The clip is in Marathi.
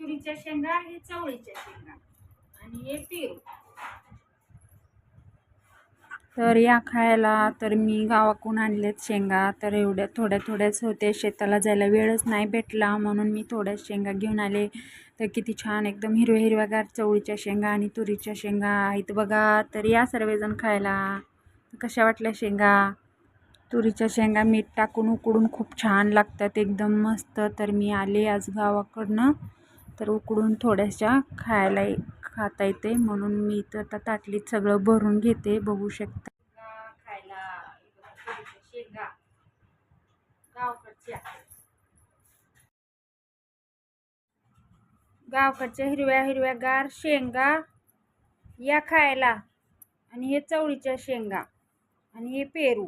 तुरीच्या शेंगा, हे चवळीच्या शेंगा आणि हे पेरू. तर या खायला तर मी गावाकडून आणलेत शेंगा. तर एवढ्या थोड्या थोड्याच होते, शेताला जायला वेळच नाही भेटला म्हणून मी थोड्या शेंगा घेऊन आले. तर किती छान एकदम हिरव्या हिरव्यागार चवळीच्या शेंगा आणि तुरीच्या शेंगा आहेत बघा. तर या सर्वजण खायला. कशा वाटल्या शेंगा? तुरीच्या शेंगा मीठ टाकून उकडून खूप छान लागतात, एकदम मस्त. तर मी आले आज गावाकडनं, तर उकडून थोड्याशा खाता येते म्हणून मी तर आता ताटलीत सगळं भरून घेते. बघू शकता खायला शेंगा गावकडच्या हिरव्या हिरव्यागार शेंगा या खायला. आणि हे चवळीच्या शेंगा आणि हे पेरू.